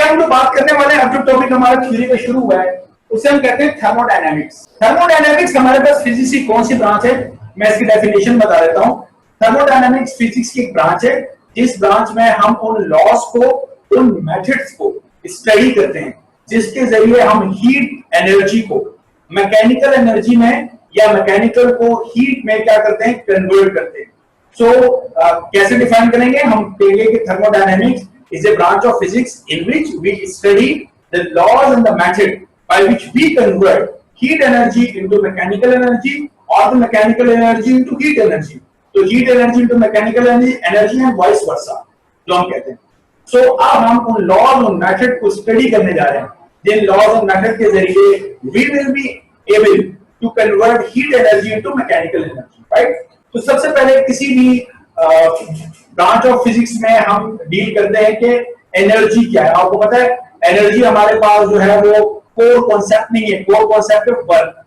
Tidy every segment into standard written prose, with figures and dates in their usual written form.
आगे हम लोग बात करने वाले हैं, अब जो टॉपिक हमारा थ्योरी में शुरू हुआ है उसे हम कहते हैं थर्मोडायनेमिक्स। थर्मोडायनेमिक्स हमारे पास फिजिक्स की कौन सी ब्रांच है, मैं इसकी डेफिनेशन बता देता हूं। थर्मोडायनेमिक्स फिजिक्स की एक ब्रांच है जिस ब्रांच में हम उन लॉस को, उन मेथड्स को स्टडी करते हैं जिसके जरिए हम हीट एनर्जी को मैकेनिकल एनर्जी में या मैकेनिकल को हीट में क्या करते हैं, कन्वर्ट करते हैं। कैसे डिफाइन करेंगे, हम कहेंगे कि thermodynamics is a branch of physics in which we study the laws and the method by which we convert heat energy into mechanical energy or the mechanical energy into heat energy. तो heat energy into mechanical energy and vice versa जो हम कहते हैं। So अब हम उन laws और method को study करने जा रहे हैं जिन laws और method के जरिए we will be able to convert heat energy into mechanical energy, right? तो सबसे पहले किसी भी ब्रांच ऑफ फिजिक्स में हम डील करते हैं कि एनर्जी क्या है। आपको पता है एनर्जी हमारे पास जो है वो कोर कॉन्सेप्ट नहीं है, कोर कॉन्सेप्ट है वर्क।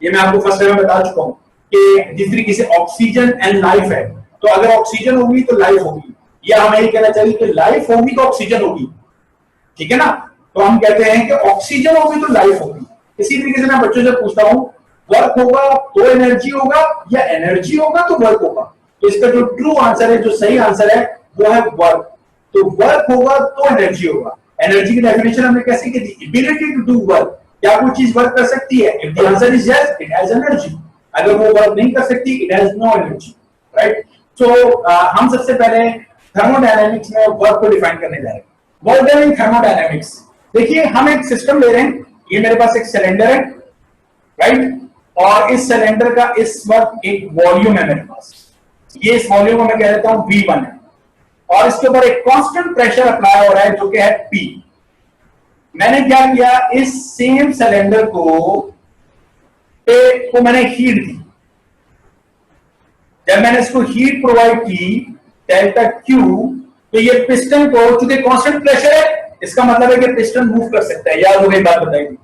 ये मैं आपको फर्स्ट टाइम बता चुका हूं कि जिस तरीके से ऑक्सीजन एंड लाइफ है, तो अगर ऑक्सीजन होगी तो लाइफ होगी, या हमें ये कहना चाहिए कि लाइफ होगी तो ऑक्सीजन होगी, ठीक है ना। तो हम कहते हैं कि ऑक्सीजन होगी तो लाइफ होगी। इसी तरीके से मैं बच्चों से पूछता हूं वर्क होगा तो एनर्जी होगा या एनर्जी होगा तो वर्क होगा, तो इसका जो ट्रू आंसर है, जो सही आंसर है वो है वर्क। तो वर्क होगा तो एनर्जी होगा। एनर्जी की डेफिनेशन हमने कैसे की थी, एबिलिटी टू डू वर्क। क्या कोई चीज वर्क कर सकती है? If the answer is yes, it has energy. अगर वो वर्क नहीं कर सकती, it has no energy, right. So हम सबसे पहले थर्मोडायनेमिक्स में वर्क को डिफाइन करने जा रहे हैं। वर्क डन इन थर्मोडायनेमिक्स, देखिए हम एक सिस्टम ले रहे हैं, ये मेरे पास एक सिलेंडर है, राइट, और इस सिलेंडर का इस वक्त एक वॉल्यूम है मेरे पास। ये इस वॉल्यूम को मैं कह देता हूं V1 है, और इसके ऊपर एक कांस्टेंट प्रेशर अप्लाई हो रहा है जो कि है P। मैंने क्या किया, इस सेम सिलेंडर को मैंने हीट दी। जब मैंने इसको हीट प्रोवाइड की डेल्टा Q, तो ये पिस्टन को, चूंकि कांस्टेंट प्रेशर है, इसका मतलब है कि पिस्टन मूव कर सकता है। याद हो गई बात बताई थी,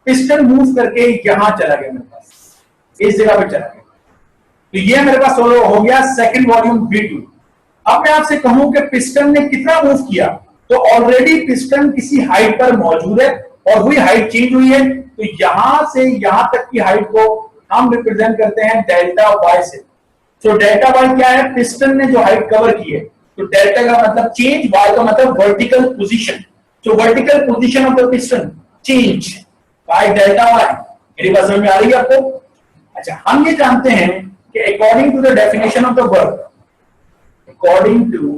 पिस्टन मूव करके यहां चला गया, मेरे पास इस जगह पर चला गया। तो ये मेरे पास हो गया सेकंड वॉल्यूम V2। अब मैं आपसे कहूं कि पिस्टन ने कितना मूव किया, तो ऑलरेडी पिस्टन किसी हाइट पर मौजूद है और वही हाइट चेंज हुई है, तो यहां से यहां तक की हाइट को हम रिप्रेजेंट करते हैं डेल्टा वाई से। तो डेल्टा वाई क्या है, पिस्टन ने जो हाइट कवर की है, तो डेल्टा का मतलब चेंज, वाई का मतलब वर्टिकल पोजीशन। तो vertical position of the piston change by delta Y. मेरी बात समझ में आ रही है आपको? अच्छा, हम ये जानते हैं कि according to the definition of the work, according to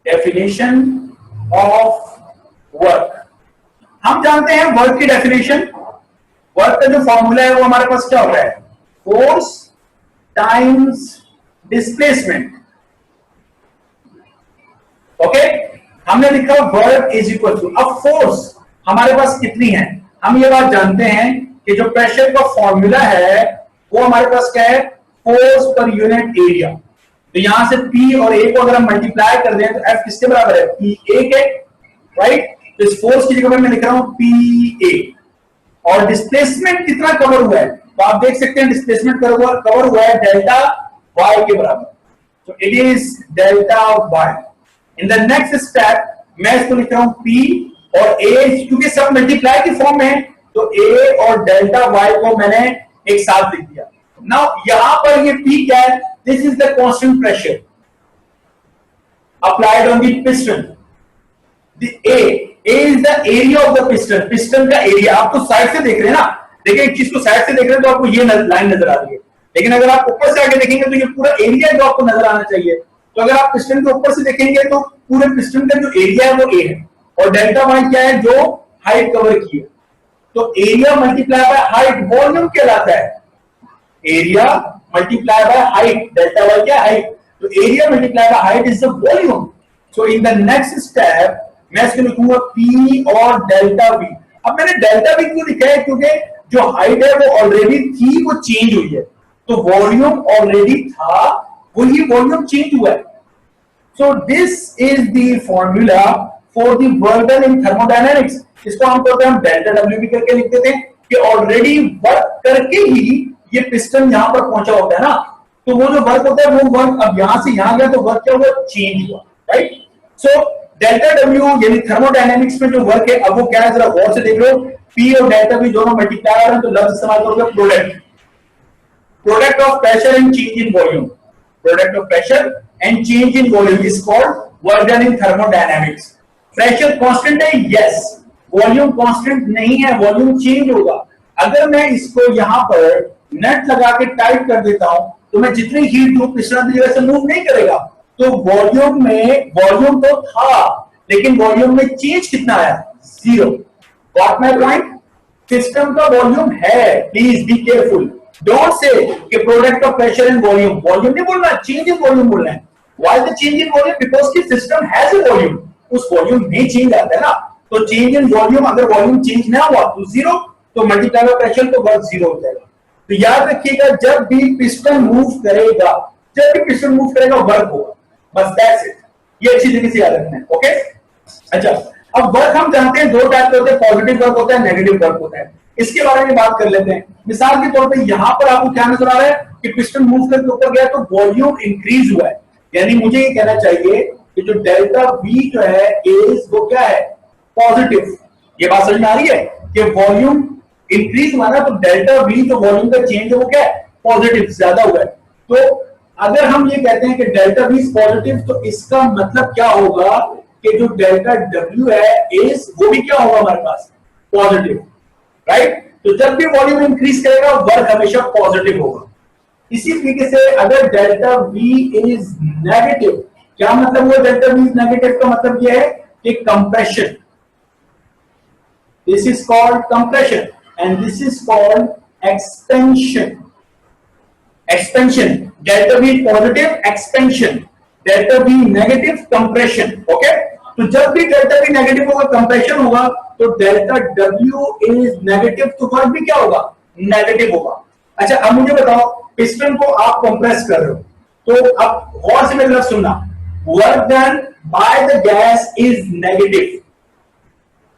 definition of work, हम जानते हैं वर्क की डेफिनेशन। वर्क का जो फॉर्मूला है वो हमारे पास क्या होता है, फोर्स टाइम्स डिस्प्लेसमेंट। ओके, हमने लिखा वर्क इज इक्वल टू, अब फोर्स हमारे पास कितनी है, हम ये बात जानते हैं कि जो प्रेशर का फॉर्मूला है वो हमारे पास क्या है, फोर्स पर यूनिट एरिया। तो यहां से P और A को अगर हम मल्टीप्लाई कर दें तो F किसके बराबर है, PA के, राइट। तो इस फोर्स की जगह पर मैं लिख रहा हूं PA। और डिस्प्लेसमेंट कितना कवर हुआ है, तो आप देख सकते हैं डिस्प्लेसमेंट कवर हुआ है डेल्टा Y के बराबर। तो it is delta Y। In the next step मैं इसको लिख रहा हूं P और A, क्योंकि सब मल्टीप्लाई की फॉर्म में है, तो A और डेल्टा Y को मैंने एक साथ लिख दिया। नाउ यहां पर ये P क्या है, this is the constant pressure applied on the piston. The A is the area of the piston, piston का एरिया। आप तो साइड से देख रहे हैं ना, देखिए एक चीज को साइड से देख रहे हैं तो आपको ये लाइन नजर आ रही है, लेकिन अगर आप ऊपर से आगे देखेंगे तो ये पूरा एरिया जो आपको नजर आना चाहिए। तो अगर आप पिस्टन के ऊपर से देखेंगे तो पूरे पिस्टन का जो एरिया है वो A है, और डेल्टा वाई क्या है, जो हाइट कवर की है। तो area multiply by height volume कहलाता है। Area multiply by height, delta Y क्या हाइट, तो area multiply by height is the volume. So in the next step मैं इसको लिखूंगा P और डेल्टा V। अब मैंने डेल्टा V क्यों लिखा है, क्योंकि जो हाइट है वो ऑलरेडी थी, वो चेंज हुई है। तो वॉल्यूम ऑलरेडी था, वही वॉल्यूम चेंज हुआ है। सो this is the formula for the work done in thermodynamics. इसको हम कहते हैं डेल्टा डब्ल्यू भी करके लिख देते हैं कि ऑलरेडी वर्क करके ही ये पिस्टन यहां पर पहुंचा होता है ना, तो वो जो वर्क होता है वो वर्क अब यहां से यहां गया तो वर्क क्या हुआ, चेंज हुआ, राइट। सो डेल्टा डब्ल्यू यानी थर्मोडायनेमिक्स में जो वर्क है, अब वो क्या है जरा गौर से देख लो। पी और डेल्टा भी दोनों मल्टीप्लाई हैं, तो लफ्ज इस्तेमाल करोगे product, product of pressure and change in volume, product of pressure and change in volume is called work done in thermodynamics. Pressure constant है, यस, वॉल्यूम कांस्टेंट नहीं है, वॉल्यूम चेंज होगा। अगर मैं इसको यहां पर नट लगा के टाइट कर देता हूं तो मैं जितनी हीट दूं पिछला जगह से मूव नहीं करेगा। तो वॉल्यूम में वॉल्यूम तो था, लेकिन वॉल्यूम में चेंज कितना आया? Zero. Got my point? System का वॉल्यूम है, please be careful, don't say कि product of pressure and volume, volume नहीं बोलना, चेंज इन वॉल्यूम बोलना है। Why the change in volume? Because की सिस्टम हैज अ वॉल्यूम, उस वॉल्यूम में चेंज आता है ना। तो चेंज इन वॉल्यूम, अगर वॉल्यूम चेंज ना हुआ तो जीरो, तो मल्टीप्लाई बाय प्रेशर तो वर्क जीरो हो जाएगा। तो याद रखिएगा, जब भी पिस्टन मूव करेगा, जब भी पिस्टन मूव करेगा वर्क होगा, बस दैट्स इट। ये अच्छी तरीके से याद रखना है, ओके। अच्छा, अब वर्क हम जानते हैं दो टाइप के होते हैं, पॉजिटिव वर्क होता है, नेगेटिव वर्क होता है। इसके बारे में बात कर लेते हैं। मिसाल के तौर पे यहां पर आपको क्या नजर आ रहा है कि पिस्टन मूव करके ऊपर गया तो वॉल्यूम इंक्रीज हुआ है, यानी मुझे ये कहना चाहिए कि जो डेल्टा वी जो है इज वो क्या है? पॉजिटिव। ये बात समझ में आ रही है कि वॉल्यूम इंक्रीज हुआ ना, तो डेल्टा वी जो वॉल्यूम का चेंज है वो क्या है? पॉजिटिव, ज्यादा हुआ है। तो अगर हम ये कहते हैं कि डेल्टा वी इज पॉजिटिव, तो इसका मतलब क्या होगा कि जो डेल्टा डब्ल्यू है इज वो भी क्या होगा हमारे पास? Positive, right. तो जब भी वॉल्यूम इंक्रीज करेगा वर्क हमेशा पॉजिटिव होगा। इसी तरीके से अगर डेल्टा वी इज नेगेटिव, क्या मतलब हुआ डेल्टा वी इज नेगेटिव का मतलब यह है कि compression, this is called compression and this is called expansion. Expansion, delta V positive, expansion, delta we negative, compression, okay. तो जब भी डेल्टा वी नेगेटिव होगा, कंप्रेशन होगा, तो डेल्टा डब्ल्यू इज नेगेटिव, तो वर्क भी क्या होगा? नेगेटिव होगा। अच्छा, अब मुझे बताओ, पिस्टन को आप कंप्रेस कर रहे हो, तो अब गौर से मेरी तरफ सुनना, work done by the gas is negative,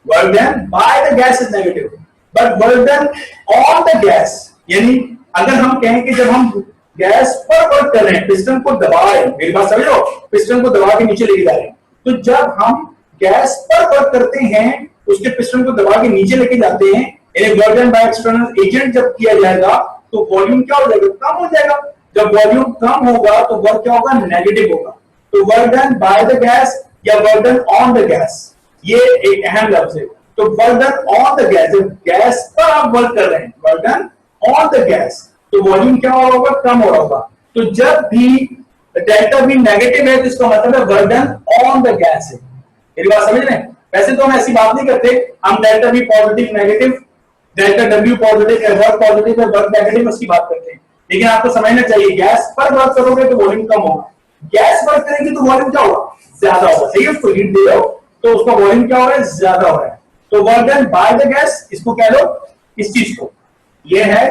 work done by the gas is negative, but work done on the gas, यानी अगर हम कहें कि जब हम गैस पर वर्क कर रहे हैं, पिस्टन को दबा रहे हैं, मेरी बात समझो, पिस्टन को दबा के नीचे लेके जा रहे हैं, तो जब हम गैस पर वर्क करते हैं, उसके पिस्टन को दबा के नीचे लेके जाते हैं, यानी work done by external agent जब किया जाएगा तो वॉल्यूम क्या हो जाएगा? कम हो जाएगा। जब वॉल्यूम कम होगा तो वर्क क्या होगा? नेगेटिव होगा। तो work done by the gas या work done on the gas, ये एक अहम लफ्ज है। तो work done on the gas, जब गैस पर आप वर्क कर रहे हैं, work done on the gas, तो वॉल्यूम क्या हो रहा होगा? कम हो रहा होगा। तो जब भी डेल्टा भी नेगेटिव है तो इसका मतलब है work done on the gas है। मेरी बात समझ रहे हैं? वैसे तो हम ऐसी बात नहीं करते, हम डेल्टा भी positive negative, delta W positive है, वर्क पॉजिटिव है, वर्क नेगेटिव, उसकी बात करते हैं। लेकिन आपको समझना चाहिए, गैस पर वर्क करोगे तो वॉल्यूम कम होगा, गैस वर्क करेगी तो वॉल्यूम क्या होगा? ज्यादा होगा। सही है, उसको हीट दे रहे हो तो उसका वॉल्यूम क्या हो रहा है? ज्यादा हो रहा है। तो work done by the gas, इसको कह लो, इस चीज को, ये है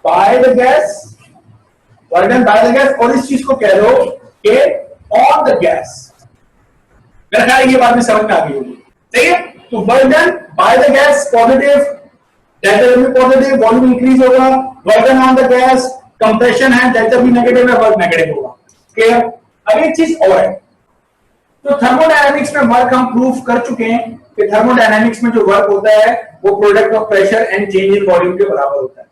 bye the gas, work done by the gas, और इस चीज को कह लो कि ऑन द गैस। मेरा ख्याल है ये बात में समझ में आ गई होगी। सही है, तो work done by the gas positive, delta W positive, volume increase होगा। Work done on the gas, compression है, डेल्टा बी नेगेटिव है, वर्क नेगेटिव होगा। क्लियर? अब एक चीज और है, तो थर्मोडायनामिक्स में वर्क हम प्रूफ कर चुके हैं कि थर्मोडायनामिक्स में जो वर्क होता है वो product of pressure and change in volume के बराबर होता है।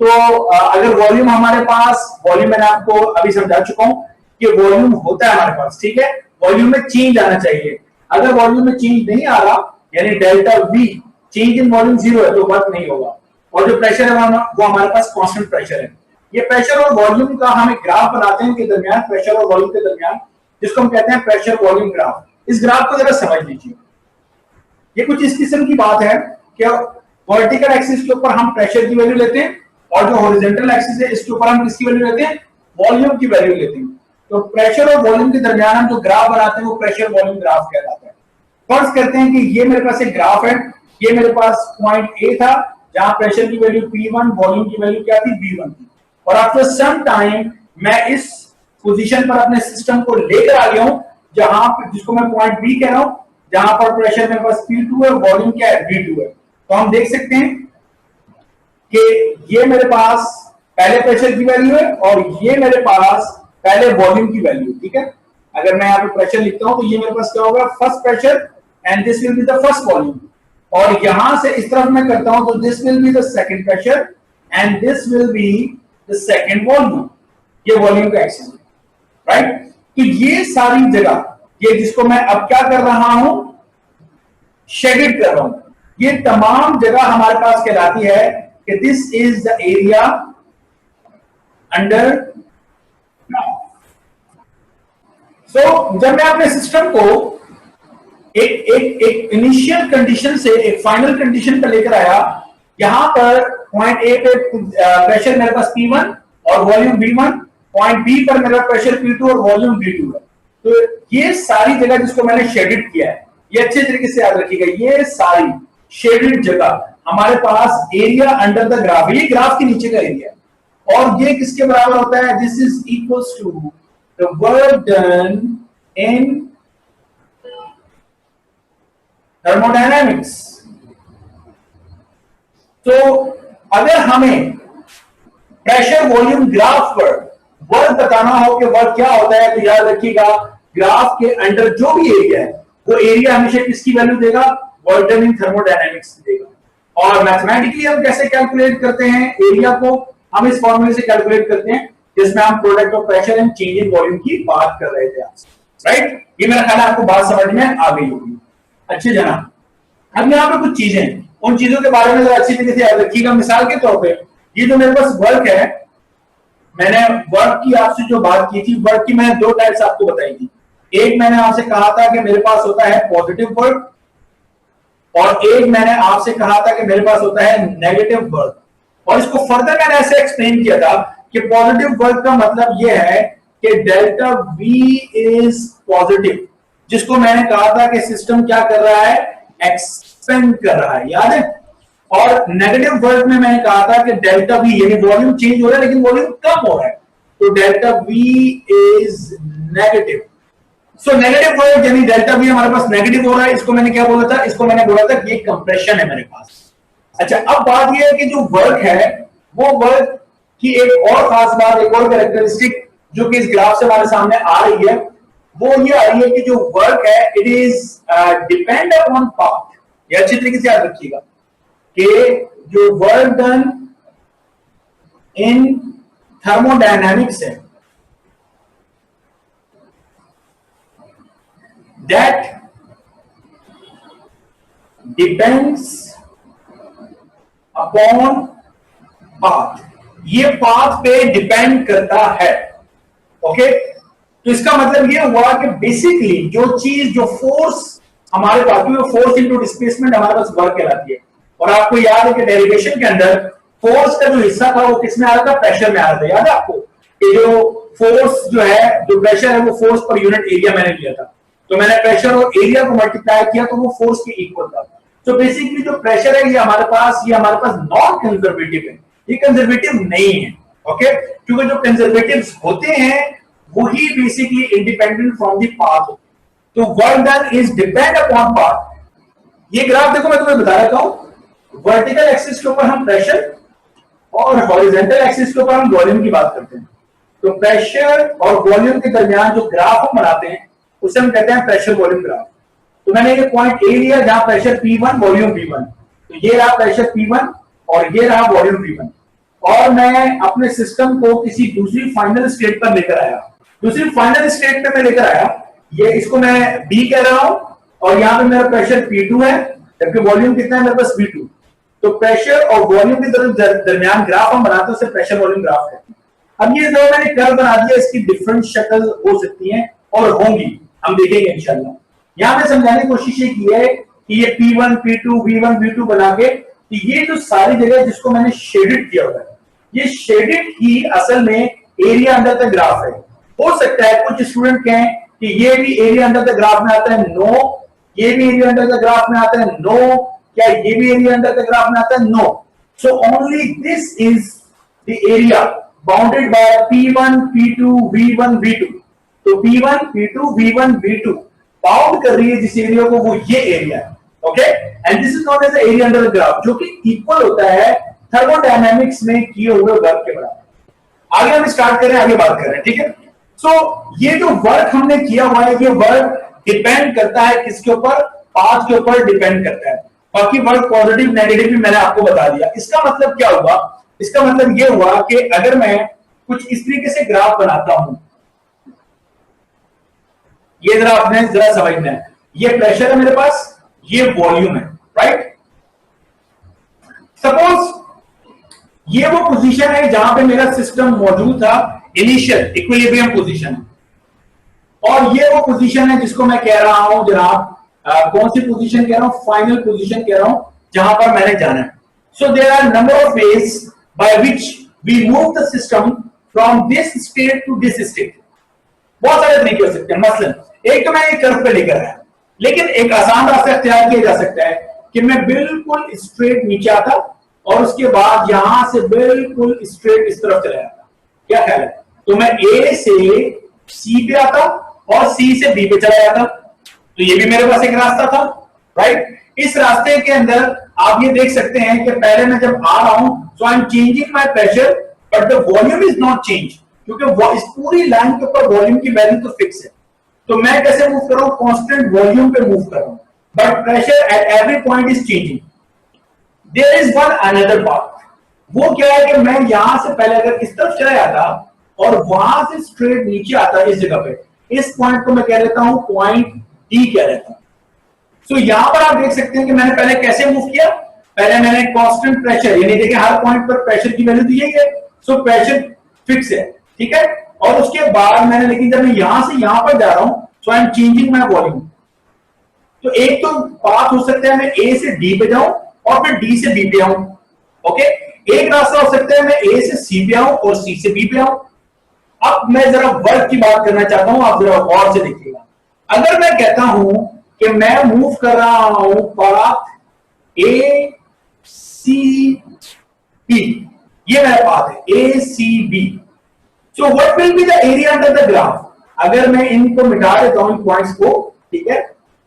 तो अगर वॉल्यूम हमारे पास, वॉल्यूम मैंने आपको अभी समझा चुका हूं कि वॉल्यूम होता है हमारे पास, ठीक है, वॉल्यूम में चेंज आना चाहिए। अगर वॉल्यूम में चेंज नहीं आ रहा, यानी delta we, change in volume zero है, तो वर्क नहीं होगा। और जो प्रेशर है वो हमारे पास कांस्टेंट प्रेशर है। ये प्रेशर और वॉल्यूम का हम एक ग्राफ बनाते हैं के दरमियान, प्रेशर और वॉल्यूम के दरमियान, जिसको हम कहते हैं प्रेशर वॉल्यूम ग्राफ। इस ग्राफ को जरा समझ लीजिए। ये कुछ इस किस्म की बात है कि वर्टिकल एक्सिस के ऊपर हम प्रेशर की वैल्यू लेते हैं और जो हॉरिजॉन्टल एक्सिस है इसके ऊपर हम किसकी वैल्यू लेते हैं? वॉल्यूम की वैल्यू लेते हैं। तो प्रेशर और वॉल्यूम के दरमियान हम जो ग्राफ बनाते हैं वो प्रेशर वॉल्यूम ग्राफ कहलाता है। फर्ज करते हैं कि ये मेरे पास एक ग्राफ है, ये मेरे पास पॉइंट ए था जहां प्रेशर की वैल्यू P1, वॉल्यूम की वैल्यू क्या थी? V1 थी। और आफ्टर सम टाइम मैं इस पोजीशन पर अपने सिस्टम को लेकर आ गया हूं जहां जिसको मैं पॉइंट बी कह रहा हूं, जहां पर प्रेशर मेरे पास P2 है, वॉल्यूम क्या है? V2 है। तो हम देख सकते हैं कि ये मेरे पास पहले प्रेशर की वैल्यू है और ये मेरे पास पहले वॉल्यूम की वैल्यू, ठीक है। अगर मैं यहाँ पे प्रेशर लिखता हूं तो ये मेरे पास क्या होगा, first pressure and this will be the first volume, और यहां से इस तरफ मैं करता हूं तो this will be the second pressure and this will be the second volume. ये वॉल्यूम का एक्सिस है, राइट। तो ये सारी जगह, ये जिसको मैं अब क्या कर रहा हूं, शेडेड कर रहा हूं, ये तमाम जगह हमारे पास कहलाती है कि this is the area under. So जब मैं अपने सिस्टम को एक इनिशियल कंडीशन से एक फाइनल कंडीशन पर लेकर आया, यहां पर पॉइंट ए पे प्रेशर मेरे पास P1 और वॉल्यूम V1, पॉइंट बी पर मेरा प्रेशर P2 और वॉल्यूम V2 है। तो ये सारी जगह जिसको मैंने शेडेड किया है, ये अच्छे तरीके से याद रखिएगा, ये सारी शेडेड जगह हमारे पास एरिया अंडर द ग्राफ, ये ग्राफ के नीचे का एरिया है, और ये किसके बराबर होता है, this is equals to the work done in thermodynamics. तो अगर हमें प्रेशर वॉल्यूम ग्राफ पर वर्क बताना हो कि वर्क क्या होता है, तो याद रखिएगा ग्राफ के अंडर जो भी एरिया है वो एरिया हमेशा किसकी वैल्यू देगा, वर्क डन इन थर्मोडायनामिक्स देगा। और मैथमेटिकली हम कैसे कैलकुलेट करते हैं एरिया को, हम इस फॉर्मूले से कैलकुलेट करते हैं जिसमें हम product of pressure and change in volume की बात कर रहे थे आपसे, राइट। ये मेरा ख्याल है आपको बात समझ में आ गई होगी, अच्छे जनाब। अब यहाँ पे कुछ चीजें, उन चीजों के बारे में अच्छी तरीके से याद रखिएगा। मिसाल के तौर पे ये जो मेरे पास वर्क है, मैंने वर्क की आपसे जो बात की थी, वर्क की मैंने दो टाइप्स आपको बताई थी। एक मैंने आपसे कहा था कि मेरे पास होता है पॉजिटिव वर्क, और एक मैंने आपसे कहा था कि मेरे पास होता है नेगेटिव वर्क। और इसको फर्दर मैंने ऐसे एक्सप्लेन किया था कि पॉजिटिव वर्क का मतलब यह है कि डेल्टा V इज पॉजिटिव, जिसको मैंने कहा था कि सिस्टम क्या कर रहा है, एक्सपेंड कर रहा है, याद है। और नेगेटिव वर्क में मैंने कहा था कि डेल्टा V यानी वॉल्यूम चेंज हो रहा है लेकिन वॉल्यूम कम हो रहा है, तो delta V is negative. So negative work यानी डेल्टा V हमारे पास नेगेटिव हो रहा है, इसको मैंने क्या बोला था, इसको मैंने बोला था ये कंप्रेशन है मेरे पास। अच्छा, अब बात ये है कि जो वर्क है वो वर्क की एक और खास बात, एक और कैरेक्टरिस्टिक जो कि इस ग्राफ से हमारे सामने आ रही है, वो ये आ रही है कि जो वर्क है it is depend upon path. ये अच्छी तरीके से याद रखिएगा कि जो वर्क डन इन थर्मोडायनामिक्स है दैट डिपेंड्स अपॉन पाथ, ये पाथ पे डिपेंड करता है, ओके। तो इसका मतलब ये हुआ कि बेसिकली जो चीज, जो फोर्स हमारे पास, जो फोर्स इनटू डिस्प्लेसमेंट हमारे पास वर्क कहलाती है। और आपको याद है कि डेरिवेशन के अंदर फोर्स का जो हिस्सा था वो किसमें आ रहा था, प्रेशर में आ रहा था। याद है आपको कि जो फोर्स जो है, जो प्रेशर है, वो फोर्स पर यूनिट एरिया मैंने लिया था, तो मैंने प्रेशर और एरिया को मल्टीप्लाई किया तो वो फोर्स के इक्वल था। तो बेसिकली जो प्रेशर है ये हमारे पास नॉन कंजर्वेटिव है, ये कंजर्वेटिव नहीं है, ओके। क्योंकि जो कंजर्वेटिव्स होते हैं वही basically independent from the path होते हैं। तो work done is depend upon path. ये ग्राफ देखो, मैं तुम्हें बता रहा हूं, वर्टिकल एक्सिस के ऊपर हम प्रेशर और हॉरिजॉन्टल एक्सिस के ऊपर हम वॉल्यूम की बात करते हैं। तो प्रेशर और वॉल्यूम के दरमियान जो ग्राफ हम बनाते हैं उसे हम कहते हैं प्रेशर वॉल्यूम ग्राफ। तो मैंने ये पॉइंट ए लिया जहां प्रेशर P1 वॉल्यूम V1, तो ये रहा प्रेशर P1 और ये रहा वॉल्यूम V1, और मैं अपने सिस्टम को किसी दूसरी फाइनल स्टेट पर लेकर आया। दूसरी फाइनल स्टेट पे मैं लेकर आया, ये इसको मैं B कह रहा हूं, और यहां पे मेरा प्रेशर P2 है जबकि वॉल्यूम कितना है मेरे पास V2। तो प्रेशर और वॉल्यूम के दरमियान ग्राफ हम बनाते हैं, उसे प्रेशर वॉल्यूम ग्राफ कहते हैं। अब ये जो मैंने कर्व बना दिया, इसकी डिफरेंट शक्ल हो सकती है और होंगी, हम देखेंगे इंशाल्लाह। यहां पे समझाने की कोशिश ये की है कि ये P1 P2 V1 V2 बना के, कि ये जो सारी जगह जिसको मैंने शेडेड किया हुआ है, ये शेडेड ही असल में एरिया अंडर द ग्राफ है। हो सकता है कुछ स्टूडेंट कहें कि ये भी एरिया अंडर द ग्राफ में आता है, नो। ये भी एरिया अंडर द ग्राफ में आता है, नो। क्या ये भी एरिया अंडर द ग्राफ में आता है, no. So only this is the area bounded by P1 P2 V1 V2। तो P1 P2 V1 V2 bound कर रही है जिस एरिया को, वो ये एरिया है, okay. And this is not as area under the graph, जो कि इक्वल होता है थर्मोडायनामिक्स में किए हुए वर्क के बराबर। आगे हम स्टार्ट करें, आगे बात करें, ठीक है। सो ये जो वर्क हमने किया हुआ है, ये वर्क डिपेंड करता है किसके ऊपर, पाथ के ऊपर डिपेंड करता है। बाकी वर्क पॉजिटिव नेगेटिव भी मैंने आपको बता दिया। इसका मतलब क्या हुआ, इसका मतलब ये हुआ कि अगर मैं कुछ इस तरीके से ग्राफ बनाता हूं, ये जरा आपने जरा समझना है, ये प्रेशर है मेरे पास, ये वॉल्यूम है, राइट। सपोज ये वो पोजीशन है जहां पे मेरा सिस्टम मौजूद था, इनिशियल इक्विलिब्रियम पोजीशन, और ये वो पोजीशन है जिसको मैं कह रहा हूं जनाब, कौन सी पोजीशन कह रहा हूं, फाइनल पोजीशन कह रहा हूं, जहां पर मैंने जाना है। So there are number of ways by which we move the system from this state to this state. बहुत सारे तरीके हो सकते हैं। मसलन एक तो मैं एक कर्व पे लेकर आया, लेकिन एक आसान रास्ता इख्तियार किया जा सकता है कि मैं बिल्कुल स्ट्रेट नीचे आता और उसके बाद यहां से बिल्कुल स्ट्रेट इस तरफ चला जाता। क्या ख्याल है? तो मैं ए से सी पे आता और सी से बी पे चला जाता, तो ये भी मेरे पास एक रास्ता था, राइट। इस रास्ते के अंदर आप ये देख सकते हैं कि पहले मैं जब आ रहा हूं, so I am changing my pressure but the volume is not change, क्योंकि इस पूरी लाइन के ऊपर वॉल्यूम की वैल्यू तो फिक्स है। तो मैं कैसे मूव कर रहा हूं, कांस्टेंट वॉल्यूम पे मूव कर रहा हूं, but pressure at every point is changing. There is one another path, वो क्या है कि मैं यहां से पहले अगर इस तरफ चला जाता और वहां से स्ट्रेट नीचे आता इस जगह पे, इस पॉइंट को मैं कह देता हूं पॉइंट डी कह देता हूं। सो यहां पर आप देख सकते हैं कि मैंने पहले कैसे मूव किया, पहले मैंने कांस्टेंट प्रेशर, यानी देखिए हर पॉइंट पर प्रेशर की वैल्यू दी है, सो प्रेशर फिक्स है, ठीक है। और उसके बाद मैंने, लेकिन जब मैं यहां से यहां पर जा रहा हूं, so I am changing my volume. तो एक तो पाथ हो सकता है मैं ए से डी पे जाऊं और फिर डी से बी पे आऊं, ओके। एक रास्ता हो सकता है मैं ए से सी पे आऊं और सी से बी पे आऊं। अब मैं जरा वर्क की बात करना चाहता हूं, आप जरा गौर से देखिएगा। अगर मैं कहता हूं कि मैं मूव कर रहा हूं पाथ ए सी बी, ये मेरा पाथ है A C B, so what will be the area under the graph. अगर मैं इनको मिटा देता हूं इन पॉइंट्स को, ठीक है,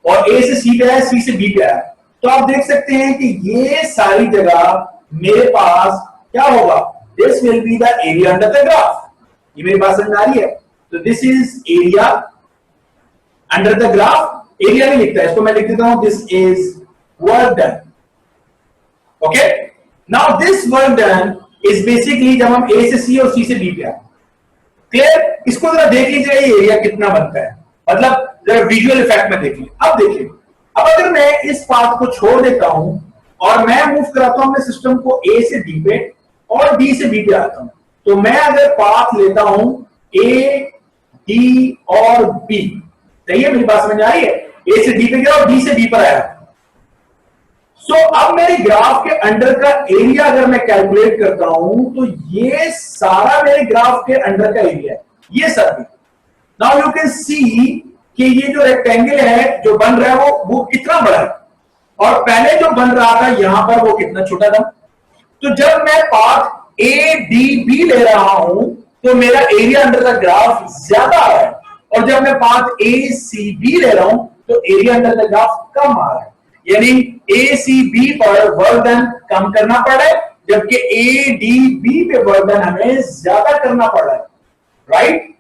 और ए से सी पे आया, सी से बी पे आया, तो आप देख सकते हैं कि ये सारी जगह मेरे पास क्या होगा, this will be the area under the graph. ये मेरी बात समझ आ रही है? तो this is area under the graph. Area नहीं लिखता है, इसको मैं लिख देता हूं this is work done, okay. Now this work done is basically जब हम ए से सी और सी से बी पे आए, क्लियर। इसको जरा देख लीजिए ये एरिया कितना बनता है, मतलब जरा विजुअल इफेक्ट में देख लीजिए। अब देखिए, अब अगर मैं इस पाथ को छोड़ देता हूं और मैं मूव कराता हूं अपने सिस्टम को ए से डी पे और डी से बी पे आता हूं, तो मैं अगर पाथ लेता हूं ए डी और बी, सही है, मेरी बात समझ आ रही है? ए से डी पे गया और डी से बी पर आया। सो अब मेरे ग्राफ के अंडर का एरिया अगर मैं कैलकुलेट करता हूं, तो ये सारा मेरे ग्राफ के अंडर का एरिया है, ये सब भी। नाउ यू कैन सी कि ये जो रेक्टेंगल है जो बन रहा है वो कितना बड़ा है, और पहले जो बन रहा था यहां पर वो कितना छोटा था। तो जब मैं पाथ ए डी बी ले रहा हूं तो मेरा एरिया अंडर द ग्राफ ज्यादा आ रहा है, और जब मैं पाथ ए सी बी ले रहा हूं तो एरिया अंडर द ग्राफ कम आ रहा है। यानी ए सी बी पर वर्क डन कम करना पड़ रहा है, जबकि ए डी बी पे वर्क डन हमें ज्यादा करना पड़ रहा है, राइट।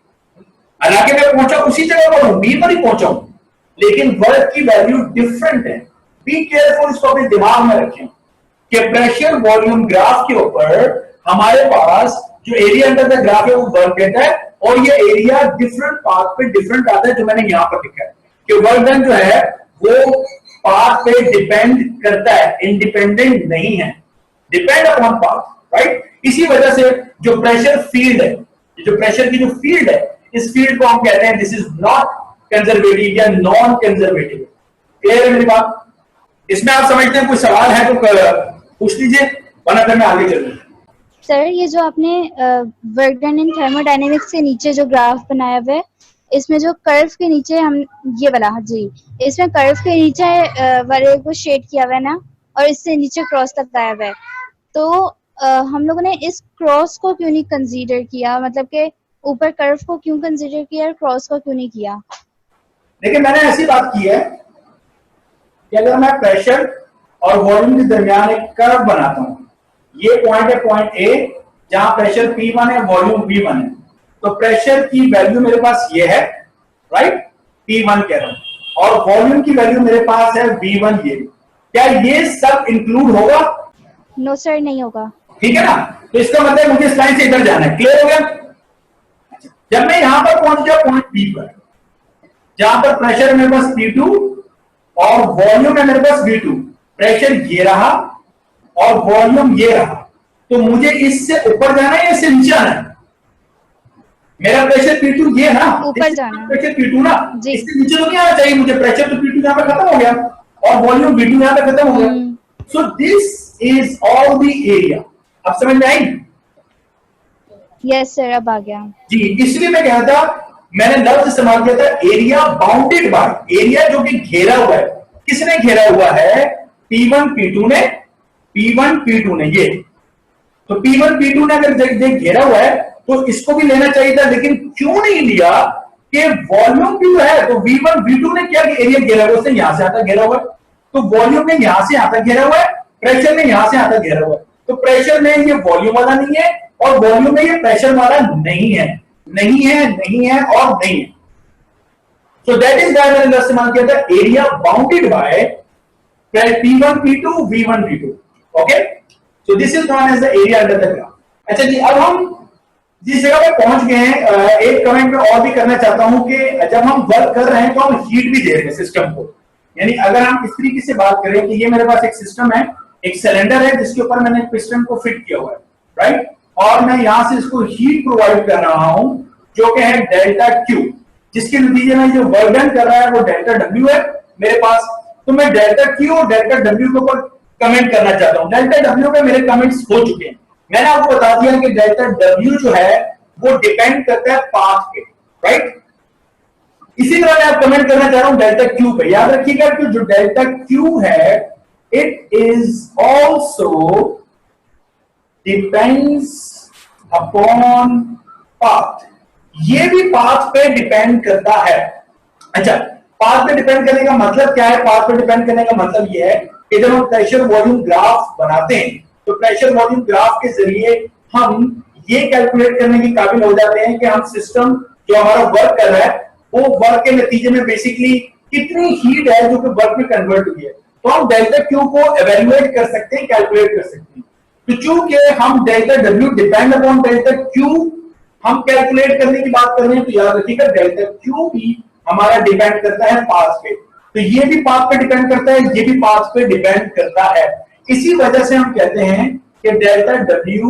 हालांकि मैं पहुंचा उसी जगह पर हूं, बी पर ही पहुंचा हूं, लेकिन वर्क की वैल्यू डिफरेंट है। बी केयरफुल, इसको अपने दिमाग में रखें कि प्रेशर वॉल्यूम ग्राफ के ऊपर हमारे पास जो एरिया अंडर द ग्राफ है वो वर्क देता है, और ये एरिया डिफरेंट पाथ पे डिफरेंट आता है, जो मैंने यहां पर लिखा है कि वर्क डन जो है वो पाथ पे डिपेंड करता है, इंडिपेंडेंट नहीं है, डिपेंड अपॉन पाथ, राइट। इसी वजह से जो प्रेशर फील्ड है, जो प्रेशर की जो फील्ड है, इस फील्ड को हम कहते हैं दिस इज नॉट कंजर्वेटिव या नॉन कंजर्वेटिव। क्लियर है मेरी बात? इसमें आप समझते हैं? कोई सवाल है तो पूछ लीजिए, वरना फिर मैं आगे चलूंगा। सर, ये जो आपने वर्क डन इन थर्मोडायनेमिक्स के नीचे जो ग्राफ बनाया हुआ है, इसमें जो कर्व के नीचे हम ये वाला, हाँ जी, इसमें कर्व के नीचे वाले को शेड किया हुआ है ना, और इससे नीचे क्रॉस तक आया हुआ है, तो हम लोगों ने इस क्रॉस को क्यों नहीं कंसीडर किया, मतलब कि ऊपर कर्व को क्यों कंसीडर किया और क्रॉस को क्यों नहीं किया? देखिए, मैंने ऐसी बात की है कि अगर मैं प्रेशर और वॉल्यूम के दरमियान एक कर्व बनाता हूं, ये पॉइंट है पॉइंट ए, जहां प्रेशर P1 है, वॉल्यूम V1 है, तो प्रेशर की वैल्यू मेरे पास ये है, राइट, P1 कह रहा हूं, और वॉल्यूम की वैल्यू मेरे पास है V1 ये। क्या ये सब इंक्लूड होगा? नो सर, नहीं होगा। ठीक है ना? तो इसका मतलब मुझे इस लाइन से इधर जाना है। क्लियर हो गया? जब मैं यहां पर पहुंच गया पॉइंट P पर, जहां पर प्रेशर है मेरे पास P2 और वॉल्यूम है मेरे पास V2, प्रेशर ये रहा और वॉल्यूम ये रहा, तो मुझे इससे ऊपर जाना है या इससे नीचे आना है? मेरा प्रेशर P2 ये ना, ऊपर जाना। प्रेशर P2 ना, जी। इससे नीचे तो नहीं आना चाहिए मुझे। प्रेशर तो P2 यहां पे खत्म हो गया और वॉल्यूम V2 यहां पे खत्म हो गया। सो this is all the area. अब समझ में आई? यस सर, अब आ गया। जी, इसलिए मैं कह रहा था, मैंने लफ्ज इस्तेमाल किया था एरिया बाउंडेड बाय, एरिया जो कि घेरा हुआ है। किसने घेरा हुआ है? P1 P2 ने, P1 P2 ने, ये तो P1 P2 ने अगर घेरा हुआ है तो इसको भी लेना चाहिए था, लेकिन क्यों नहीं लिया कि वॉल्यूम भी है, तो V1 V2 ने क्या एरिया घेरा हुआ है? उसने यहां से आता घेरा हुआ है, तो वॉल्यूम ने यहां से आता घेरा हुआ है, प्रेशर ने यहां से आता घेरा हुआ है। तो प्रेशर में ये वॉल्यूम वाला नहीं है और वॉल्यूम में ये प्रेशर वाला नहीं है, नहीं है, नहीं है और नहीं है। सो दैट इज व्हाई मैंने इस्तेमाल किया था area bounded by P1 P2 V1 V2। Okay, so this is known as the area under the graph. अच्छा जी, अब हम जिस जगह पे पहुंच गए हैं, एक कमेंट में और भी करना चाहता हूं कि जब हम वर्क कर रहे हैं तो हम हीट भी दे रहे हैं सिस्टम को। यानी अगर हम इस तरीके से बात करें कि ये मेरे पास एक सिस्टम है, एक सिलेंडर है जिसके ऊपर मैंने पिस्टन को फिट किया हुआ है, राइट, और मैं यहां से इसको हीट प्रोवाइड कर रहा हूं जो कि है डेल्टा क्यू, जिसके नतीजे में जो वर्क डन कर रहा है वो डेल्टा डब्ल्यू है मेरे पास। तो मैं डेल्टा क्यू और डेल्टा डब्ल्यू के ऊपर कमेंट करना चाहता हूं। डेल्टा डब्ल्यू पे मेरे कमेंट्स हो चुके हैं। मैंने आपको बता दिया कि डेल्टा डब्ल्यू जो है वो डिपेंड करता है पाथ पे, राइट। इसी तरह मैं आप कमेंट करना चाह रहा हूं डेल्टा क्यू पे। याद रखिएगा कि जो डेल्टा क्यू है it is also depends upon path, ये भी पाथ पे डिपेंड करता है। अच्छा, पाथ पे डिपेंड करने का मतलब क्या है? पाथ पे डिपेंड करने का मतलब यह है कि जब हम प्रेशर वॉल्यूम ग्राफ बनाते हैं तो प्रेशर वॉल्यूम ग्राफ के जरिए हम ये कैलकुलेट करने के काबिल हो जाते हैं कि हम सिस्टम जो हमारा वर्क कर रहा है वो वर्क के नतीजे में बेसिकली कितनी हीट है जो कि वर्क में कन्वर्ट हुई है, तो हम डेल्टा क्यू को एवेल्युएट कर सकते हैं, कैलकुलेट कर सकते हैं। तो चूंकि हम delta W depend upon delta Q हम कैलकुलेट करने की बात कर रहे हैं, तो याद रखिएगा डेल्टा क्यू भी हमारा डिपेंड करता है पाथ पे। तो ये भी पाथ पे डिपेंड करता है, ये भी पाथ पे डिपेंड करता है। इसी वजह से हम कहते हैं कि delta W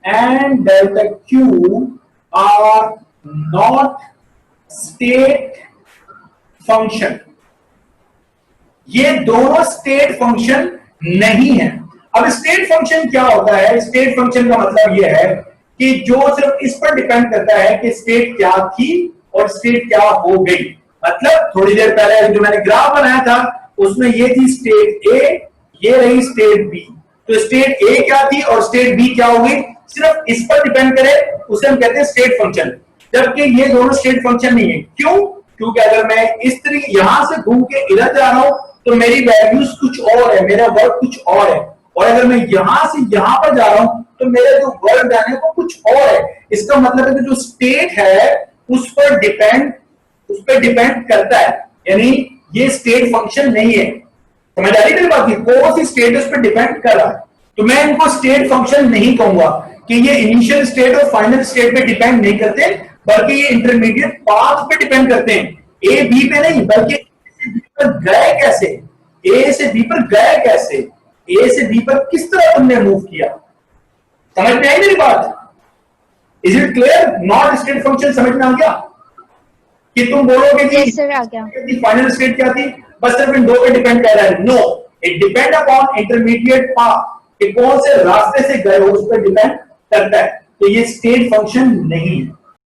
and delta Q R not state function, ये दोनों स्टेट फंक्शन नहीं है। अब स्टेट फंक्शन क्या होता है? स्टेट फंक्शन का मतलब यह है कि जो सिर्फ इस पर डिपेंड करता है कि स्टेट क्या थी और स्टेट क्या हो गई। मतलब थोड़ी देर पहले जो मैंने ग्राफ बनाया था उसमें ये थी स्टेट ए, ये रही स्टेट बी। तो स्टेट ए क्या थी और स्टेट बी क्या हो गई, सिर्फ इस पर डिपेंड करे उसे हम कहते हैं स्टेट फंक्शन, जबकि ये दोनों स्टेट फंक्शन नहीं है। क्यों? क्योंकि अगर मैं इस तरीके यहां से घूम के इधर जा रहा हूं तो मेरी वैल्यूज कुछ और है, मेरा वर्क कुछ और है, और अगर मैं यहां से यहां पर जा रहा हूं तो मेरा जो वर्क डन है वो कुछ और है। इसका मतलब है कि जो स्टेट है उस पर डिपेंड करता है, यानी ये स्टेट फंक्शन नहीं है। समझ आ रही मेरी बात की? कौन सी स्टेट उस पर डिपेंड कर रहा है, तो मैं इनको स्टेट फंक्शन नहीं कहूंगा कि ये इनिशियल स्टेट और फाइनल स्टेट पे डिपेंड नहीं करते, बल्कि ये इंटरमीडिएट पाथ पे डिपेंड करते हैं। ए बी पे नहीं, बल्कि ए से बी पर गए कैसे, ए से बी पर गए कैसे, ए से बी पर किस तरह तुमने मूव किया। समझ में आई मेरी बात? Is it clear? Not state function समझ में आ गया कि तुम बोलोगे कि फाइनल स्टेट क्या थी, बस सिर्फ इन दो पे डिपेंड कर रहा है। No, it depend upon intermediate path, कि कौन से रास्ते से गए हो उस पर डिपेंड करता है। तो ये स्टेट फंक्शन नहीं है।